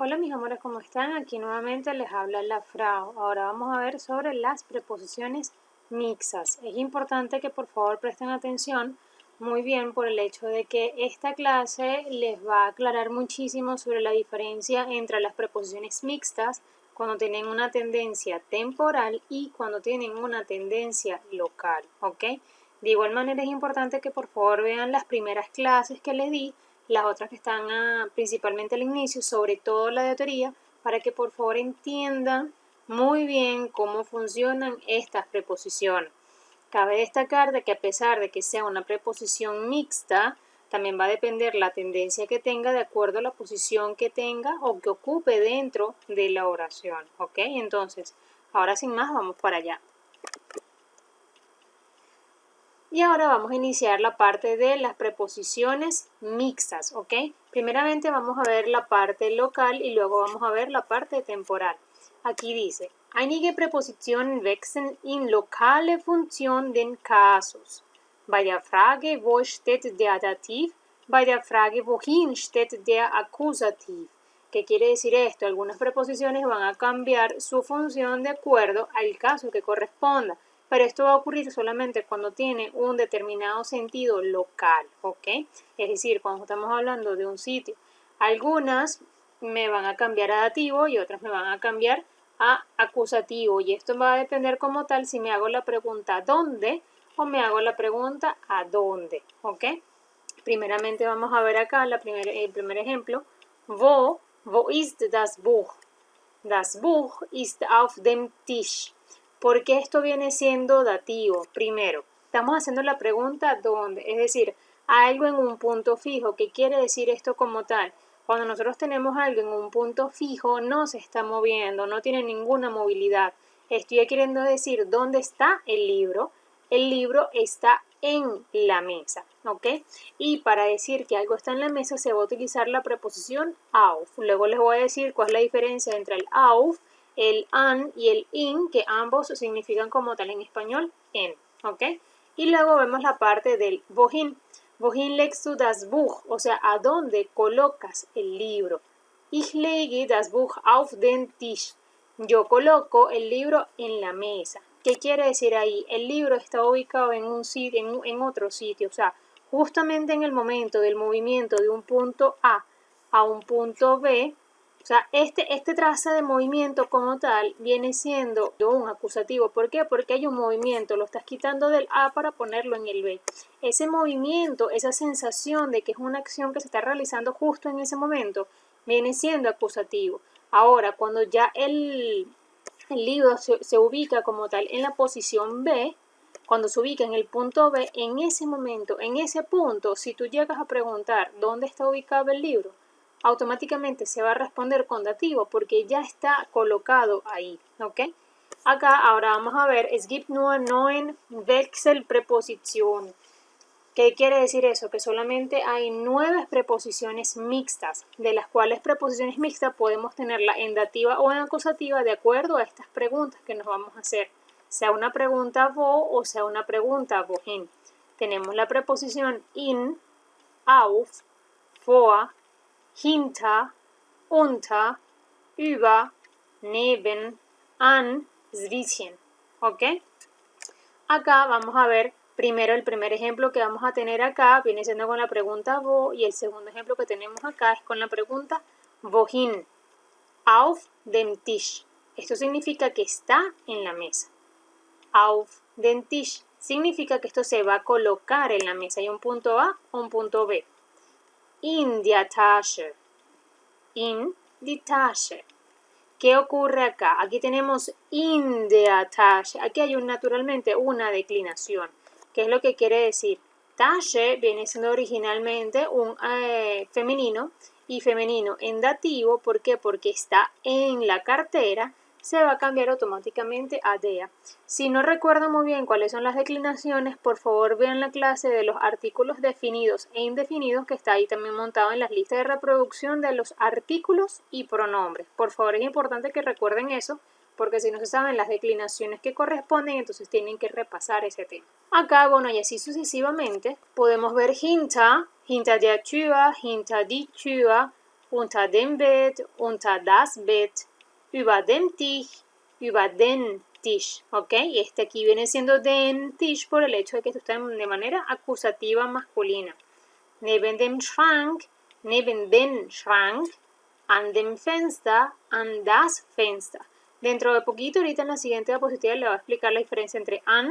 Hola mis amores, ¿cómo están? Aquí nuevamente les habla la Frau. Ahora vamos a ver sobre las preposiciones mixtas. Es importante que por favor presten atención muy bien por el hecho de que esta clase les va a aclarar muchísimo sobre la diferencia entre las preposiciones mixtas cuando tienen una tendencia temporal y cuando tienen una tendencia local, ¿ok? De igual manera es importante que por favor vean las primeras clases que les di, las otras que están principalmente al inicio, sobre todo la de teoría, para que por favor entiendan muy bien cómo funcionan estas preposiciones. Cabe destacar de que a pesar de que sea una preposición mixta, también va a depender la tendencia que tenga de acuerdo a la posición que tenga o que ocupe dentro de la oración, ¿ok? Entonces, ahora sin más, vamos para allá. Y ahora vamos a iniciar la parte de las preposiciones mixtas, ¿ok? Primeramente vamos a ver la parte local y luego vamos a ver la parte temporal. Aquí dice, einige Präpositionen wechseln in lokale Funktion den Kasus. Bei der Frage, wo steht der Dativ, bei der Frage, wohin steht der Akkusativ. ¿Qué quiere decir esto? Algunas preposiciones van a cambiar su función de acuerdo al caso que corresponda. Pero esto va a ocurrir solamente cuando tiene un determinado sentido local, ¿ok? Es decir, cuando estamos hablando de un sitio. Algunas me van a cambiar a dativo y otras me van a cambiar a acusativo. Y esto va a depender como tal si me hago la pregunta ¿dónde? O me hago la pregunta ¿a dónde? ¿Ok? Primeramente vamos a ver acá el primer ejemplo. Wo ist das Buch? Das Buch ist auf dem Tisch. ¿Por qué esto viene siendo dativo? Primero, estamos haciendo la pregunta ¿dónde? Es decir, algo en un punto fijo. ¿Qué quiere decir esto como tal? Cuando nosotros tenemos algo en un punto fijo, no se está moviendo, no tiene ninguna movilidad. Estoy queriendo decir dónde está el libro. El libro está en la mesa, ¿ok? Y para decir que algo está en la mesa se va a utilizar la preposición auf. Luego les voy a decir cuál es la diferencia entre el auf, el an y el in, que ambos significan como tal en español en, ¿ok? Y luego vemos la parte del wohin. Wohin legst du das Buch? O sea, ¿a dónde colocas el libro? Ich lege das Buch auf den Tisch. Yo coloco el libro en la mesa. ¿Qué quiere decir ahí? El libro está ubicado en un sitio, en otro sitio, o sea, justamente en el momento del movimiento de un punto a un punto B, o sea, este traza de movimiento como tal viene siendo un acusativo. ¿Por qué? Porque hay un movimiento, lo estás quitando del A para ponerlo en el B. Ese movimiento, esa sensación de que es una acción que se está realizando justo en ese momento, viene siendo acusativo. Ahora, cuando ya el libro se ubica como tal en la posición B, cuando se ubica en el punto B, en ese momento, en ese punto, si tú llegas a preguntar dónde está ubicado el libro, automáticamente se va a responder con dativo porque ya está colocado ahí, ¿ok? Acá ahora vamos a ver, es gibt nur 9 Wechselpräpositionen. ¿Qué quiere decir eso? Que solamente hay 9 preposiciones mixtas, de las cuales preposiciones mixtas podemos tenerla en dativa o en acusativa de acuerdo a estas preguntas que nos vamos a hacer, sea una pregunta wo o sea una pregunta wohin. Tenemos la preposición in, auf, vor, hinter, unter, über, neben, an, zwischen, ¿ok? Acá vamos a ver primero el primer ejemplo que vamos a tener acá, viene siendo con la pregunta wo, y el segundo ejemplo que tenemos acá es con la pregunta wohin, auf dem Tisch. Esto significa que está en la mesa. Auf dem Tisch significa que esto se va a colocar en la mesa. Hay un punto A o un punto B. In der Tasche. In die Tasche. ¿Qué ocurre acá? Aquí tenemos in der Tasche. Aquí hay naturalmente una declinación. ¿Qué es lo que quiere decir? Tasche viene siendo originalmente un femenino y femenino en dativo. ¿Por qué? Porque está en la cartera. Se va a cambiar automáticamente a der. Si no recuerdan muy bien cuáles son las declinaciones, por favor vean la clase de los artículos definidos e indefinidos que está ahí también montado en las listas de reproducción de los artículos y pronombres. Por favor, es importante que recuerden eso, porque si no se saben las declinaciones que corresponden, entonces tienen que repasar ese tema. Acá, bueno, y así sucesivamente, podemos ver hinter der Tür, hinter die Tür, unter dem Bett, unter das Bett, über dem Tisch, über den Tisch, ¿ok? Y este aquí viene siendo den Tisch por el hecho de que esto está de manera acusativa masculina. Neben dem Schrank, neben den Schrank, an dem Fenster, an das Fenster. Dentro de poquito, ahorita en la siguiente diapositiva le voy a explicar la diferencia entre an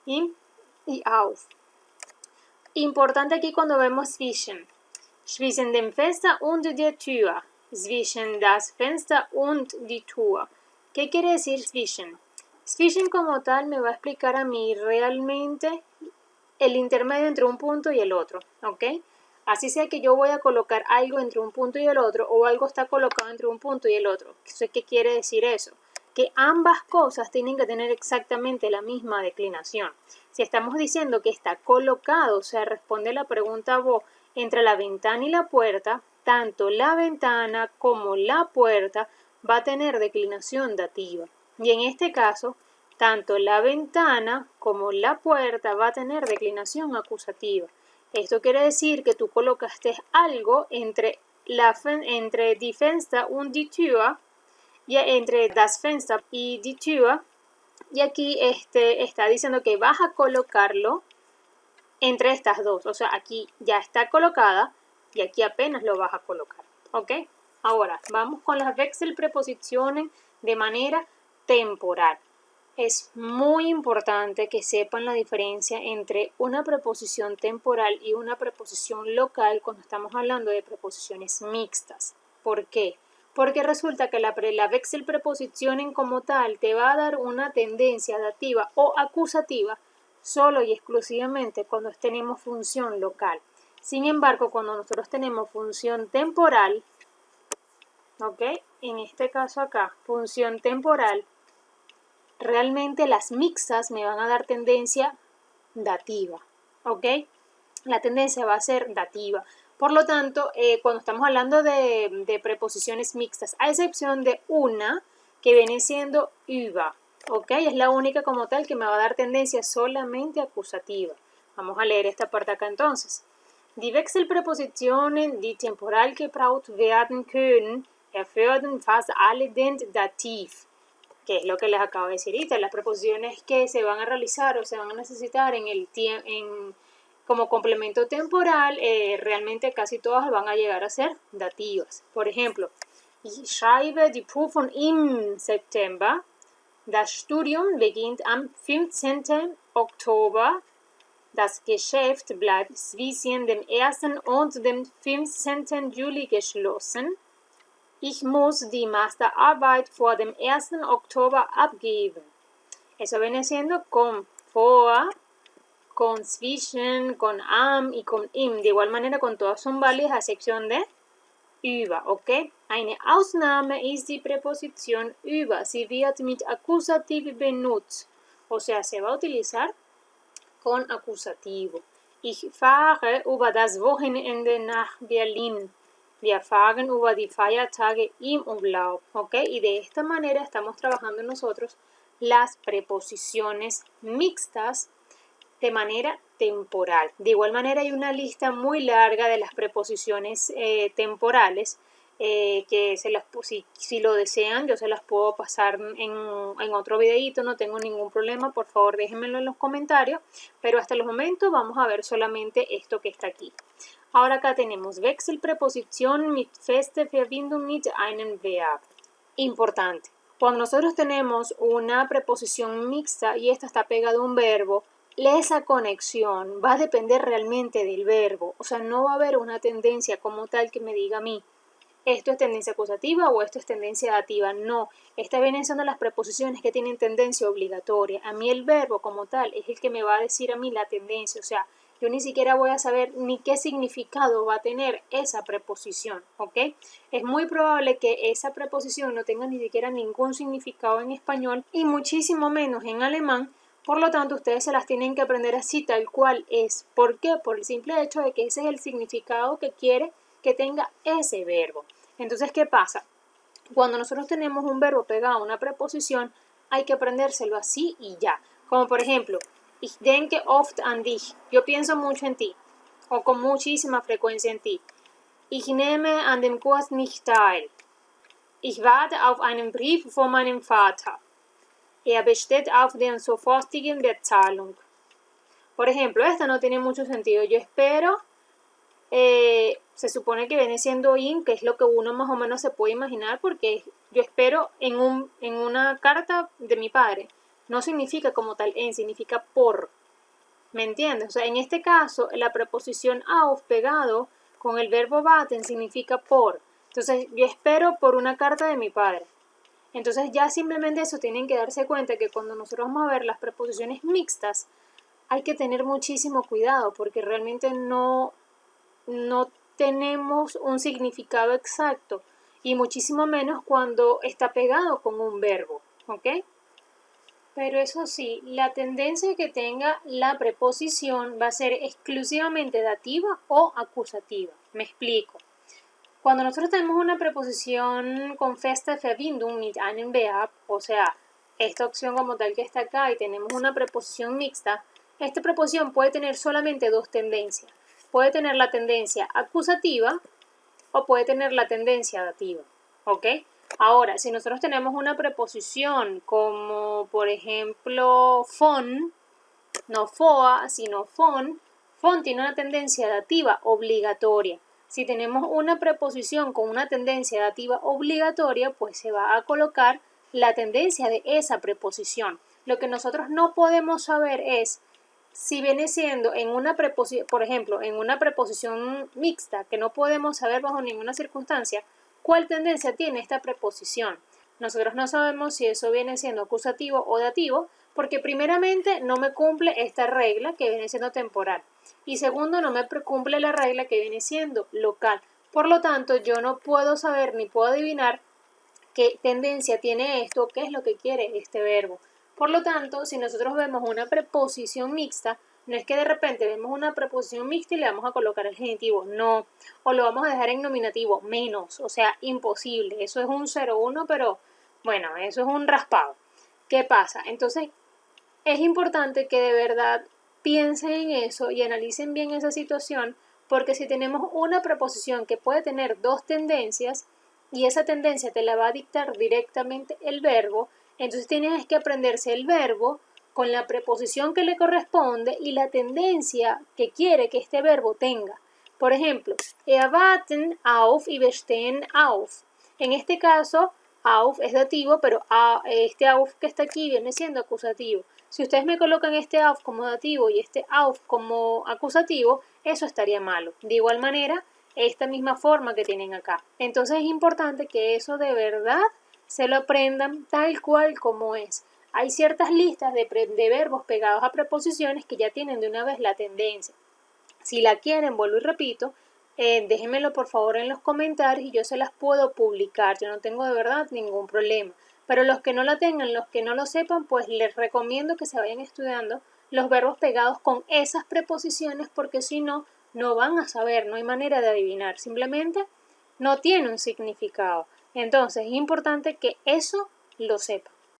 y auf. Importante aquí cuando vemos zwischen. Zwischen dem Fenster und der Tür. Zwischen das Fenster und die Tür. ¿Qué quiere decir zwischen? Zwischen como tal me va a explicar a mí realmente el intermedio entre un punto y el otro, ¿ok? Así sea que yo voy a colocar algo entre un punto y el otro o algo está colocado entre un punto y el otro. ¿Qué quiere decir eso? Que ambas cosas tienen que tener exactamente la misma declinación. Si estamos diciendo que está colocado, o sea, responde la pregunta vos, entre la ventana y la puerta, tanto la ventana como la puerta va a tener declinación dativa. Y en este caso, tanto la ventana como la puerta va a tener declinación acusativa. Esto quiere decir que tú colocaste algo entre die Fenster und die Tür, y entre das Fenster y die Tür, y aquí está diciendo que vas a colocarlo entre estas dos. O sea, aquí ya está colocada y aquí apenas lo vas a colocar. ¿Ok? Ahora, vamos con las Wechselprepositionen de manera temporal. Es muy importante que sepan la diferencia entre una preposición temporal y una preposición local cuando estamos hablando de preposiciones mixtas. ¿Por qué? Porque resulta que la Wechselprepositionen como tal te va a dar una tendencia dativa o acusativa solo y exclusivamente cuando tenemos función local. Sin embargo, cuando nosotros tenemos función temporal, ¿ok? En este caso acá, función temporal, realmente las mixtas me van a dar tendencia dativa, ¿ok? La tendencia va a ser dativa. Por lo tanto, cuando estamos hablando de preposiciones mixtas, a excepción de una que viene siendo über, ¿ok? Es la única como tal que me va a dar tendencia solamente acusativa. Vamos a leer esta parte acá entonces. Die Wechselprepositionen, die temporal gebraucht werden können, erfordern fast alle den Dativ. Que es lo que les acabo de decir ahorita, las preposiciones que se van a realizar o se van a necesitar como complemento temporal, realmente casi todas van a llegar a ser dativas. Por ejemplo, ich schreibe die Prüfung im September, das Studium beginnt am 15. Oktober, das Geschäft bleibt zwischen dem 1. und dem 15. Juli geschlossen. Ich muss die Masterarbeit vor dem 1. Oktober abgeben. Eso viene siendo con vor, con zwischen, con am y con im. De igual manera, con todas son válidas a excepción de über, ¿ok? Eine Ausnahme ist die Präposition über. Sie wird mit Akkusativ benutzt. O sea, se va a utilizar con acusativo. Ich fahre über das Wochenende nach Berlin. Wir fahren über die Feiertage im Urlaub, ¿ok? Y de esta manera estamos trabajando nosotros las preposiciones mixtas de manera temporal. De igual manera hay una lista muy larga de las preposiciones temporales que si lo desean yo se las puedo pasar en otro videito, no tengo ningún problema, por favor déjenmelo en los comentarios, pero hasta el momento vamos a ver solamente esto que está aquí. Ahora acá tenemos Wechselpreposition mit feste Verbindung mit einem Verb. Importante. Cuando nosotros tenemos una preposición mixta y esta está pegada a un verbo, esa conexión va a depender realmente del verbo. O sea, no va a haber una tendencia como tal que me diga a mí, esto es tendencia acusativa o esto es tendencia dativa. No, estas vienen siendo las preposiciones que tienen tendencia obligatoria. A mí el verbo como tal es el que me va a decir a mí la tendencia. O sea, yo ni siquiera voy a saber ni qué significado va a tener esa preposición, ¿ok? Es muy probable que esa preposición no tenga ni siquiera ningún significado en español y muchísimo menos en alemán. Por lo tanto, ustedes se las tienen que aprender así tal cual es. ¿Por qué? Por el simple hecho de que ese es el significado que quiere que tenga ese verbo. Entonces, ¿qué pasa? Cuando nosotros tenemos un verbo pegado a una preposición, hay que aprendérselo así y ya. Como por ejemplo, ich denke oft an dich. Yo pienso mucho en ti. O con muchísima frecuencia en ti. Ich nehme an dem Kurs nicht teil. Ich warte auf einen Brief von meinem Vater. Er besteht auf der sofortigen Bezahlung. Por ejemplo, esta no tiene mucho sentido. Yo espero, se supone que viene siendo in, que es lo que uno más o menos se puede imaginar, porque yo espero en una carta de mi padre. No significa como tal en, significa por. ¿Me entiendes? O sea, en este caso, la preposición auf pegado con el verbo warten significa por. Entonces, yo espero por una carta de mi padre. Entonces, ya simplemente eso tienen que darse cuenta que cuando nosotros vamos a ver las preposiciones mixtas, hay que tener muchísimo cuidado porque realmente no tenemos un significado exacto y muchísimo menos cuando está pegado con un verbo, ¿ok? Pero eso sí, la tendencia que tenga la preposición va a ser exclusivamente dativa o acusativa. Me explico. Cuando nosotros tenemos una preposición con feste Verbindung mit einem Verb, o sea, esta opción como tal que está acá y tenemos una preposición mixta, esta preposición puede tener solamente dos tendencias. Puede tener la tendencia acusativa o puede tener la tendencia dativa, ¿ok? Ahora, si nosotros tenemos una preposición como, por ejemplo, von, no foa, sino von tiene una tendencia dativa obligatoria. Si tenemos una preposición con una tendencia dativa obligatoria, pues se va a colocar la tendencia de esa preposición. Lo que nosotros no podemos saber es si viene siendo en una preposición, por ejemplo, en una preposición mixta, que no podemos saber bajo ninguna circunstancia, ¿cuál tendencia tiene esta preposición? Nosotros no sabemos si eso viene siendo acusativo o dativo, porque primeramente no me cumple esta regla que viene siendo temporal. Y segundo, no me cumple la regla que viene siendo local. Por lo tanto, yo no puedo saber ni puedo adivinar qué tendencia tiene esto, qué es lo que quiere este verbo. Por lo tanto, si nosotros vemos una preposición mixta, no es que de repente vemos una preposición mixta y le vamos a colocar el genitivo, no. O lo vamos a dejar en nominativo, menos, o sea, imposible. Eso es un 0-1, pero bueno, eso es un raspado. ¿Qué pasa? Entonces, es importante que de verdad piensen en eso y analicen bien esa situación, porque si tenemos una preposición que puede tener dos tendencias y esa tendencia te la va a dictar directamente el verbo, entonces tienes que aprenderse el verbo con la preposición que le corresponde y la tendencia que quiere que este verbo tenga. Por ejemplo, erwarten auf y bestehen auf. En este caso, auf es dativo, pero este auf que está aquí viene siendo acusativo. Si ustedes me colocan este auf como dativo y este auf como acusativo, eso estaría malo. De igual manera, esta misma forma que tienen acá. Entonces es importante que eso de verdad se lo aprendan tal cual como es. Hay ciertas listas de verbos pegados a preposiciones que ya tienen de una vez la tendencia. Si la quieren, vuelvo y repito, déjenmelo por favor en los comentarios y yo se las puedo publicar. Yo no tengo de verdad ningún problema. Pero los que no la tengan, los que no lo sepan, pues les recomiendo que se vayan estudiando los verbos pegados con esas preposiciones, porque si no, no van a saber, no hay manera de adivinar. Simplemente no tiene un significado. Entonces es importante que eso lo sepan.